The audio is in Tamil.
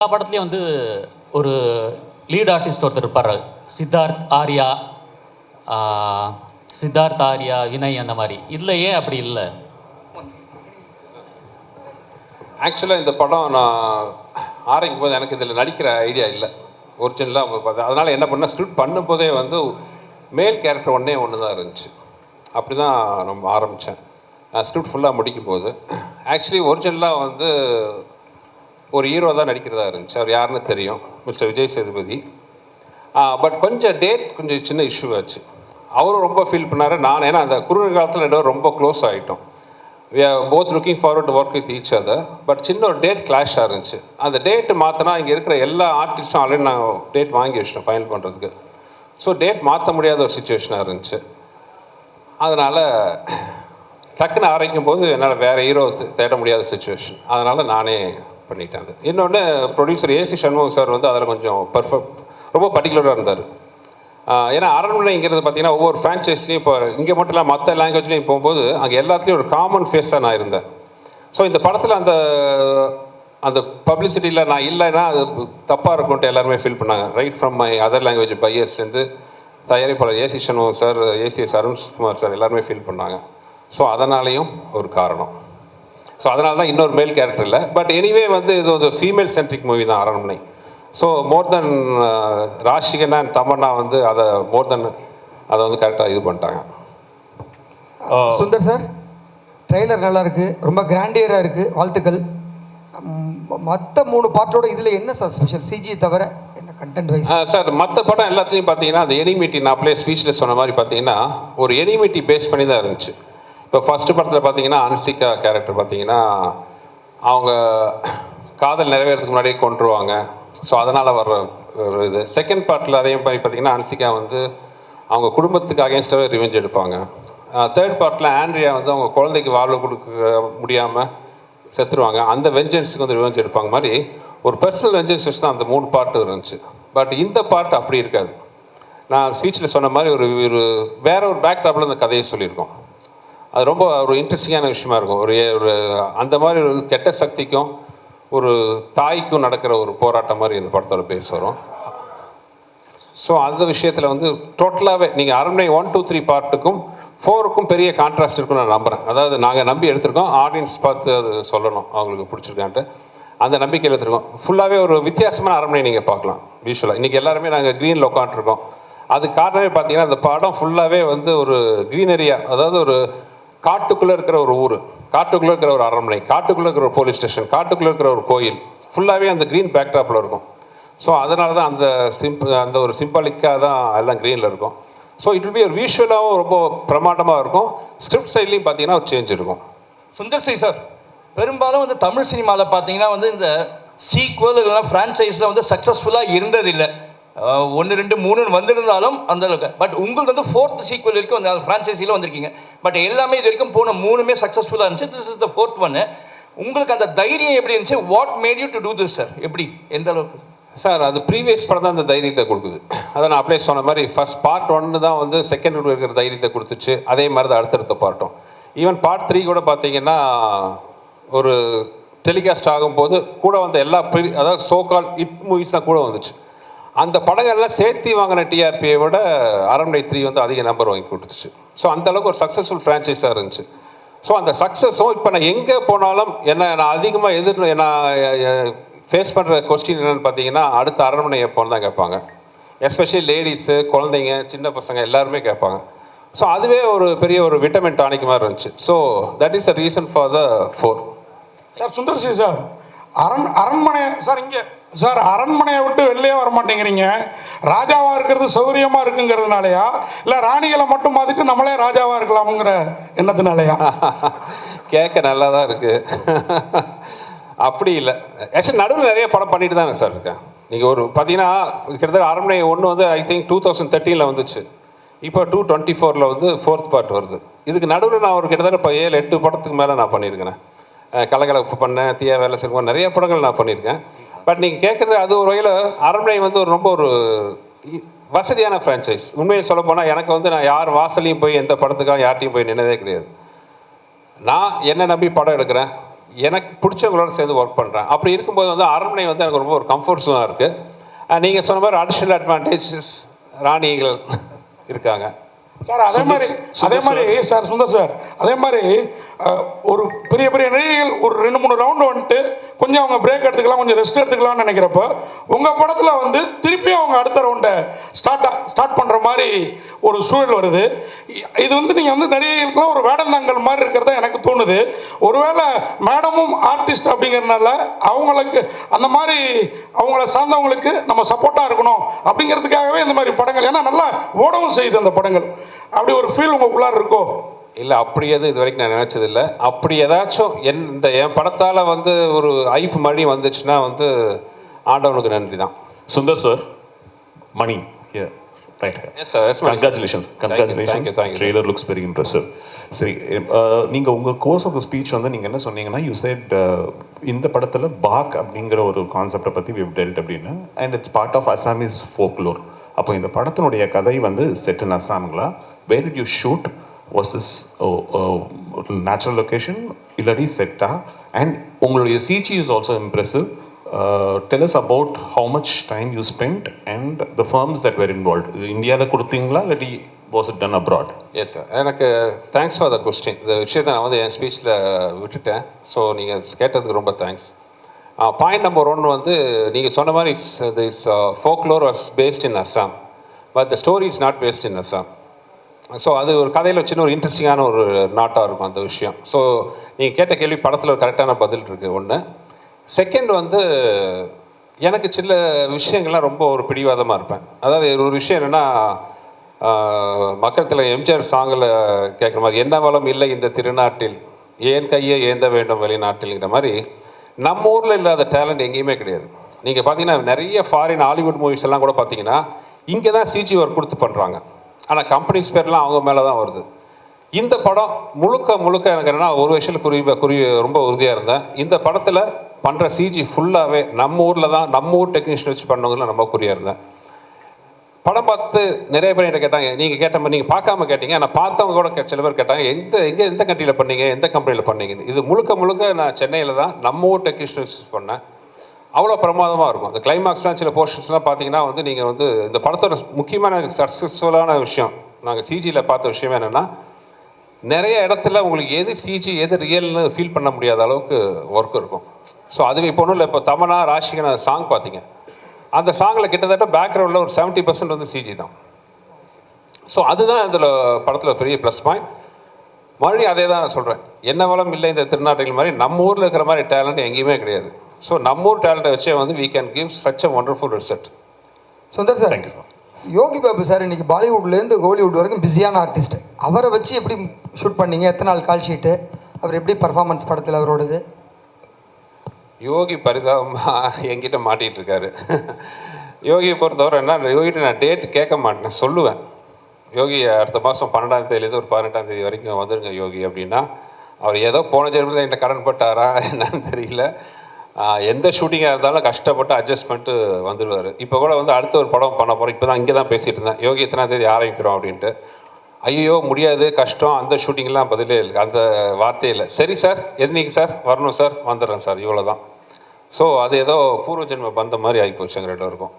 எல்லா படத்துலேயும் வந்து ஒரு லீட் ஆர்டிஸ்ட் ஒருத்தர் இருப்பார். சித்தார்த் ஆர்யா, வினய் அந்த மாதிரி. இதில் ஏன் அப்படி இல்லை? ஆக்சுவலாக இந்த படம் நான் ஆரம்பிக்கும் போது எனக்கு இதில் நடிக்கிற ஐடியா இல்லை ஒரிஜினலாக பார்த்தேன். அதனால் என்ன பண்ணால் ஸ்கிரிப்ட் பண்ணும்போதே வந்து மேல் கேரக்டர் ஒன்று தான் இருந்துச்சு. அப்படி தான் நம்ம ஆரம்பித்தேன். ஸ்கிரிப்ட் ஃபுல்லாக முடிக்கும் போது ஆக்சுவலி ஒரிஜினலாக வந்து ஒரு ஹீரோ தான் நடிக்கிறதா இருந்துச்சு. அவர் யாருன்னு தெரியும், மிஸ்டர் விஜய் சேதுபதி. பட் கொஞ்சம் டேட் கொஞ்சம் சின்ன இஷ்யூ ஆச்சு. அவரும் ரொம்ப ஃபீல் பண்ணார். நான் ஏன்னா அந்த குறுகிய காலத்தில் ரெண்டு ரொம்ப க்ளோஸ் ஆகிட்டோம். We are both looking forward to work with each other. But சின்ன ஒரு டேட் கிளாஷ் இருந்துச்சு. அந்த டேட்டு மாற்றினா இங்கே இருக்கிற எல்லா ஆர்டிஸ்ட்டும் ஆல்ரெடி நான் டேட் வாங்கி வச்சிட்டேன் ஃபைனல் பண்ணுறதுக்கு. ஸோ டேட் மாற்ற முடியாத ஒரு சுச்சுவேஷனாக இருந்துச்சு. அதனால் டக்குன்னு ஆரம்பிக்கும் போது என்னால் வேறு ஹீரோ தேட முடியாத சுச்சுவேஷன். அதனால் நானே பண்ணிட்டேன். அது இன்னொன்று ப்ரொடியூசர் ஏசி சண்முகம் சார் வந்து அதில் கொஞ்சம் ரொம்ப பர்டிகுலராக இருந்தார். ஏன்னா அரண்மனைங்கிறது பார்த்தீங்கன்னா ஒவ்வொரு ஃப்ரான்ச்சைஸ்லையும் இப்போ இங்கே மட்டும் இல்லை மற்ற லாங்குவேஜ்லேயும் போகும்போது அங்கே எல்லாத்துலேயும் ஒரு காமன் ஃபேஸாக நான் இருந்தேன். ஸோ இந்த படத்தில் அந்த பப்ளிசிட்டியில் நான் இல்லைன்னா அது தப்பாக இருக்கும்ட்டு எல்லாருமே ஃபீல் பண்ணாங்க. Right from my other language பையர்ஸ்லேருந்து தயாரிப்பாளர் AC Shanmugam sir, ACS Arunkumar sir எல்லாருமே ஃபீல் பண்ணாங்க. ஸோ அதனாலேயும் ஒரு காரணம். ஸோ அதனால தான் இன்னொரு மேல் கேரக்டர் இல்லை. பட் எனிவே வந்து இது ஒரு ஃபீமேல் சென்ட்ரிக் மூவி தான் அரண்மனை. So more then ராஷிகன் and Tamannaah வந்து அதை அதை வந்து கரெக்டாக இது பண்ணிட்டாங்க. சுந்தர் சார், ட்ரெய்லர் நல்லா இருக்குது, ரொம்ப கிராண்டியராக இருக்குது, வாழ்த்துக்கள். மற்ற 3 பார்ட்டோட இதில் என்ன சார் ஸ்பெஷல்? சிஜி தவிர என்ன கண்டென்ட் வைஸ்? சார் மற்ற படம் எல்லாத்துலேயும் பார்த்தீங்கன்னா அந்த எனிமிட்டி, நான் அப்படியே ஸ்பீச்சில் சொன்ன மாதிரி பார்த்தீங்கன்னா ஒரு எனிமிட்டி பேஸ் பண்ணி தான் இருந்துச்சு. இப்போ ஃபஸ்ட்டு படத்தில் பார்த்தீங்கன்னா அன்சிகா கேரக்டர் பார்த்தீங்கன்னா அவங்க காதல் நிறைவேறதுக்கு முன்னாடியே கொண்டுருவாங்க. ஸோ அதனால் வர்ற ஒரு இது. செகண்ட் பார்ட்டில் அதே மாதிரி பார்த்தீங்கன்னா அன்சிகா வந்து அவங்க குடும்பத்துக்கு அகேன்ஸ்டாகவே ரிவெஞ்ச் எடுப்பாங்க. தேர்ட் பார்ட்டில் ஆண்ட்ரியா வந்து அவங்க குழந்தைக்கு வாழ்வு கொடுக்க முடியாமல் செத்துருவாங்க. அந்த வெஞ்சன்ஸுக்கு வந்து ரிவெஞ்ச் எடுப்பாங்க. மாதிரி ஒரு பர்சனல் வெஞ்சன்ஸ் வச்சு தான் அந்த 3 பார்ட்டு இருந்துச்சு. பட் இந்த பார்ட் அப்படி இருக்காது. நான் ஸ்பீச்சில் சொன்ன மாதிரி ஒரு வேற ஒரு பேக்ட்ராப்பில் இந்த கதையை சொல்லியிருக்கோம். அது ரொம்ப ஒரு இன்ட்ரெஸ்டிங்கான விஷயமா இருக்கும். ஒரு அந்த மாதிரி ஒரு கெட்ட சக்திக்கும் ஒரு தாய்க்கும் நடக்கிற ஒரு போராட்டம் மாதிரி இந்த படத்தோட பேச வரும். ஸோ அந்த விஷயத்தில் வந்து டோட்டலாகவே நீங்கள் அரண்மனை 1, 2, 3 பார்ட்டுக்கும் 4க்கும் பெரிய கான்ட்ராஸ்ட் இருக்குன்னு நான் நம்புகிறேன். அதாவது நாங்கள் நம்பி எடுத்திருக்கோம், ஆடியன்ஸ் பார்த்து அது சொல்லணும் அவங்களுக்கு பிடிச்சிருக்கான்ட்டு அந்த நம்பிக்கையில் எடுத்துருக்கோம். ஃபுல்லாகவே ஒரு வித்தியாசமான அரண்மனை நீங்கள் பார்க்கலாம் விஷுவலாக. இன்றைக்கி எல்லாருமே நாங்கள் க்ரீனில் உட்காந்துருக்கோம். அது காரணமே பார்த்தீங்கன்னா அந்த படம் ஃபுல்லாகவே வந்து ஒரு க்ரீனரியா, அதாவது ஒரு காட்டுக்குள்ளே இருக்கிற ஒரு ஊர், காட்டுக்குள்ளே இருக்கிற ஒரு அரண்மனை, காட்டுக்குள்ளே இருக்கிற ஒரு போலீஸ் ஸ்டேஷன், காட்டுக்குள்ளே இருக்கிற ஒரு கோயில், ஃபுல்லாகவே அந்த க்ரீன் பேக்ட்ராப்பில் இருக்கும். ஸோ அதனால தான் அந்த ஒரு சிம்பாலிக்காக தான் எல்லாம் க்ரீனில் இருக்கும். ஸோ இட் வில் பி ஒரு விஷுவலாகவும் ரொம்ப பிரமாண்டமாக இருக்கும். ஸ்கிரிப்ட் சைட்லேயும் பார்த்தீங்கன்னா ஒரு சேஞ்ச் இருக்கும். சுந்தர் சி சார், பெரும்பாலும் வந்து தமிழ் சினிமாவில் பார்த்தீங்கன்னா வந்து இந்த சீக்வல் இல்லைனா ஃப்ரான்ச்சைஸில் வந்து சக்ஸஸ்ஃபுல்லாக இருந்ததில்லை. 1, 2, 3 வந்திருந்தாலும் அந்த அளவுக்கு. பட் உங்களுக்கு வந்து 4th சீக்வல் வரைக்கும் வந்து அந்த ஃப்ரான்ச்சைஸில் வந்திருக்கீங்க. பட் எல்லாமே இது வரைக்கும் போன 3மே சக்ஸஸ்ஃபுல்லாக இருந்துச்சு. This is the 4th one. உங்களுக்கு அந்த தைரியம் எப்படி இருந்துச்சு? What made you to do this sir? எப்படி, எந்த அளவுக்கு சார்? அது ப்ரீவியஸ் படம் தான் அந்த தைரியத்தை கொடுக்குது. அதை நான் அப்படியே சொன்ன மாதிரி ஃபர்ஸ்ட் பார்ட் 1 தான் வந்து செகண்ட் இருக்கிற தைரியத்தை கொடுத்துச்சு. அதே மாதிரி தான் அடுத்தடுத்த பார்ட்டும். ஈவன் பார்ட் 3 கூட பார்த்தீங்கன்னா ஒரு டெலிகாஸ்ட் ஆகும்போது கூட வந்த எல்லா அதாவது சோகால் ஹிட் மூவிஸ் தான் கூட வந்துச்சு. அந்த படங்கள்லாம் சேர்த்து வாங்கின டிஆர்பியை விட அரண்மனை 3 வந்து அதிக நம்பர் வாங்கி கொடுத்துச்சு. ஸோ அந்தளவுக்கு ஒரு சக்ஸஸ்ஃபுல் ஃப்ரான்ச்சைஸாக இருந்துச்சு. ஸோ அந்த சக்ஸஸும் இப்போ நான் எங்கே போனாலும் நான் அதிகமாக நான் ஃபேஸ் பண்ணுற கொஸ்டின் என்னென்னு பார்த்தீங்கன்னா அடுத்த அரண்மனை எப்போன்னு தான் கேட்பாங்க. எஸ்பெஷலி லேடிஸு, குழந்தைங்க, சின்ன பசங்க எல்லாருமே கேட்பாங்க. ஸோ அதுவே ஒரு பெரிய ஒரு விட்டமின் டானிக் மாதிரி இருந்துச்சு. So that is the reason for the 4. Sir Sundar C sir, அரண்மனை சார், இங்கே சார் அரண்மனையை விட்டு வெளியே வர மாட்டேங்கிறீங்க. ராஜாவாக இருக்கிறது சௌகரியமாக இருக்குங்கிறதுனாலயா, இல்லை ராணிகளை மட்டும் பார்த்துட்டு நம்மளே ராஜாவாக இருக்கலாமுங்கிற எண்ணத்தினாலயா? கேட்க நல்லா தான் இருக்குது. அப்படி இல்லை. ஆக்சுவலி நடுவில் நிறைய படம் பண்ணிட்டு தானே சார் இருக்கேன். நீங்கள் ஒரு பார்த்தீங்கன்னா கிட்டத்தட்ட அரண்மனை 1 வந்து ஐ திங்க் 2013 வந்துச்சு. இப்போ 2024 வந்து 4th பார்ட் வருது. இதுக்கு நடுவில் நான் ஒரு கிட்டத்தட்ட இப்போ 7, 8 படத்துக்கு மேலே நான் பண்ணியிருக்கிறேன். கலகலப்பு பண்ணேன், தீயா வேலை செய்வோம், நிறைய படங்கள் நான் பண்ணியிருக்கேன். பட் நீங்கள் கேட்குறது அது ஒரு வகையில் அரண்மனை வந்து ரொம்ப ஒரு வசதியான ஃப்ரான்ச்சைஸ். உண்மையை சொல்ல போனால் எனக்கு வந்து நான் யார் வாசலையும் போய் எந்த படத்துக்காக யார்ட்டையும் போய் நின்னதே கிடையாது. நான் என்ன நம்பி படம் எடுக்கிறேன். எனக்கு பிடிச்சவங்களோட சேர்ந்து ஒர்க் பண்ணுறேன். அப்படி இருக்கும்போது வந்து அரண்மனை வந்து எனக்கு ரொம்ப ஒரு கம்ஃபர்ட் ஜோனாக இருக்குது. நீங்கள் சொன்ன மாதிரி அடிஷ்னல் அட்வான்டேஜஸ் ராணிகள் இருக்காங்க சார். அதே மாதிரி சார் சுந்தர் சார், அதே மாதிரி ஒரு பெரிய பெரிய நடிகைகள் ஒரு 2-3 ரவுண்டு வந்துட்டு கொஞ்சம் அவங்க பிரேக் எடுத்துக்கலாம், கொஞ்சம் ரெஸ்ட் எடுத்துக்கலாம்னு நினைக்கிறப்ப உங்கள் படத்தில் வந்து திருப்பியும் அவங்க அடுத்த ரவுண்டை ஸ்டார்ட் பண்ணுற மாதிரி ஒரு சூழல் வருது. இது வந்து நீங்கள் வந்து நடிகைகளுக்குலாம் ஒரு வேடந்தாங்கல் மாதிரி இருக்கிறதா எனக்கு தோணுது. ஒருவேளை மேடமும் ஆர்டிஸ்ட் அப்படிங்கிறதுனால அவங்களுக்கு அந்த மாதிரி அவங்கள சார்ந்தவங்களுக்கு நம்ம சப்போர்ட்டாக இருக்கணும் அப்படிங்கிறதுக்காகவே இந்த மாதிரி படங்கள், ஏன்னா நல்லா ஓடவும் செய்யுது அந்த படங்கள், அப்படி ஒரு ஃபீல் உங்களுக்குள்ளார இருக்கோ? இல்லை, அப்படி எதுவும் இது வரைக்கும் நான் நினச்சதில்லை. அப்படி ஏதாச்சும் என் படத்தால் வந்து ஒரு ஐப்பு மணி வந்துச்சுன்னா வந்து ஆண்டவனுக்கு நன்றி தான். Sundar sir, Mani here right. Yes sir, yes congratulations. Trailer looks very impressive. சரி, நீங்கள் உங்கள் கோர்ஸ் ஆஃப் த ஸ்பீச் வந்து நீங்கள் என்ன சொன்னீங்கன்னா, யூ செட் இந்த படத்தில் பாக் அப்படிங்கிற ஒரு கான்செப்டை பற்றி we've dealt அப்படின்னு, and it's part of Assamese folklore. அப்போ இந்த படத்தினுடைய கதை வந்து செட் இன் அசாம்களா? Where did you shoot? Was this natural location இல்லாட்டி செட்டா? அண்ட் உங்களுடைய CG is also impressive. Tell us about how much time you spent and the firms that were involved. இந்தியாவில் கொடுத்தீங்களா இல்லாட்டி was it done abroad? Yes sir, எனக்கு தேங்க்ஸ் ஃபார் த கொஸ்டின். இந்த விஷயத்தை நான் வந்து என் ஸ்பீச்சில் விட்டுட்டேன். ஸோ நீங்கள் கேட்டதுக்கு ரொம்ப தேங்க்ஸ். பாயிண்ட் நம்பர் 1 வந்து நீங்கள் சொன்ன மாதிரி this folklore was based in Assam, but the story is not based in Assam. So அது ஒரு கதையில் சின்ன ஒரு இன்ட்ரெஸ்டிங்கான ஒரு நாட்டாக இருக்கும் அந்த விஷயம். ஸோ நீங்கள் கேட்ட கேள்வி படத்தில் ஒரு கரெக்டான பதில் இருக்குது ஒன்று. செகண்ட் வந்து எனக்கு சில விஷயங்கள்லாம் ரொம்ப ஒரு பிடிவாதமாக இருப்பேன். அதாவது ஒரு விஷயம் என்னென்னா, மக்கள் எம்ஜிஆர் சாங்கில் கேட்குற மாதிரி, என்ன வளம் இல்லை இந்த திருநாட்டில், ஏன் கையை ஏந்த வேண்டும் வெளிநாட்டில்ங்கிற மாதிரி நம்ம ஊரில் இல்லாத டேலண்ட் எங்கேயுமே கிடையாது. நீங்கள் பார்த்தீங்கன்னா நிறைய ஃபாரின் ஹாலிவுட் மூவிஸ் எல்லாம் கூட பார்த்தீங்கன்னா இங்கே தான் சிஜி ஒர்க் கொடுத்து பண்ணுறாங்க. ஆனால் கம்பெனிஸ் பேர்லாம் அவங்க மேலே தான் வருது. இந்த படம் முழுக்க எனக்கு என்னென்னா, ஒரு விஷயத்தில் ரொம்ப உறுதியாக இருந்தேன். இந்த படத்தில் பண்ணுற சிஜி ஃபுல்லாகவே நம்ம ஊரில் தான், நம்ம ஊர் டெக்னீஷியன் வச்சு பண்ணவங்கள நம்ம குறியாக இருந்தேன். படம் பார்த்து நிறைய பேர் என்கிட்ட கேட்டாங்க, நீங்கள் கேட்ட மாதிரி நீங்கள் பார்க்காம கேட்டீங்க, ஆனால் பார்த்தவங்க கூட சில பேர் கேட்டாங்க, எந்த கண்ட்ரியில் பண்ணீங்க, எந்த கம்பெனியில் பண்ணீங்கன்னு. இது முழுக்க நான் சென்னையில் தான் நம்ம ஊர் டெக்னீஷியன் வச்சு பண்ணேன். அவ்வளோ பிரமாதமாக இருக்கும். இந்த கிளைமாக்ஸ்லாம் சில போர்ஷன்ஸ்லாம் பார்த்தீங்கன்னா வந்து நீங்கள் வந்து இந்த படத்தோட முக்கியமான சக்ஸஸ்ஃபுல்லான விஷயம் நாங்கள் சிஜியில் பார்த்த விஷயம் என்னென்னா, நிறைய இடத்துல உங்களுக்கு எது சிஜி எது ரியல்னு ஃபீல் பண்ண முடியாத அளவுக்கு ஒர்க் இருக்கும். ஸோ அதுவே இப்போ ஒன்றும் இல்லை, இப்போ தமனா ராஷிகன சாங் பார்த்தீங்க, அந்த சாங்கில் கிட்டத்தட்ட பேக்ரவுண்டில் ஒரு 70% வந்து சிஜி தான். ஸோ அதுதான் இதில் படத்தில் பெரிய ப்ளஸ் பாயிண்ட். மறுபடியும் அதே தான் நான் சொல்கிறேன், என்ன வளம் இல்லை இந்த திருநாட்டில் மாதிரி நம்ம ஊரில் இருக்கிற மாதிரி டேலண்ட் எங்கேயுமே கிடையாது. ஸோ நம்ம ஊர் டேலண்ட்டை வச்சே வந்து we can give such a wonderful result. Sundar sir, thank you sir. Yogi Babu sir இன்னைக்கு பாலிவுட்லேருந்து ஹாலிவுட் வரைக்கும் பிஸியான ஆர்டிஸ்ட். அவரை வச்சு எப்படி ஷூட் பண்ணீங்க? எத்தனை நாள் கால் ஷீட்டு? அவர் எப்படி பர்ஃபார்மன்ஸ் படத்தில் அவரோடது? யோகி பரிதாபமாக என்கிட்ட மாட்டிகிட்டு இருக்காரு. யோகியை பொறுத்தவரை என்ன, யோகிட்ட நான் டேட் கேட்க மாட்டேன், சொல்லுவேன். யோகி அடுத்த மாதம் 12ஆம் தேதியிலேருந்து ஒரு 18ஆம் தேதி வரைக்கும் வந்துருங்க யோகி அப்படின்னா, அவர் ஏதோ போன ஜென்மத்தில் என்கிட்ட கடன் பட்டாரா என்னன்னு தெரியல. எந்த ஷூட்டிங்காக இருந்தாலும் கஷ்டப்பட்டு அட்ஜஸ்ட் பண்ணிட்டு வந்துடுவார். இப்போ கூட வந்து அடுத்த ஒரு படம் பண்ண போகிறோம், இப்போ தான் இங்கே தான் பேசிகிட்டு இருந்தேன், யோகி எத்தனாம் தேதி ஆரம்பிக்கிறோம் அப்படின்ட்டு. ஐயோ முடியாது, கஷ்டம், அந்த ஷூட்டிங்லாம் பதிலே இல்லை, அந்த வார்த்தையே இல்லை. சரி சார், எதுனிக்கு சார் வரணும் சார், வந்துடுறேன் சார், இவ்வளோ தான். ஸோ அது ஏதோ பூர்வ ஜென்ம பந்த மாதிரி ஆகிப்போச்சு எங்கள் 2 பேருக்கும்.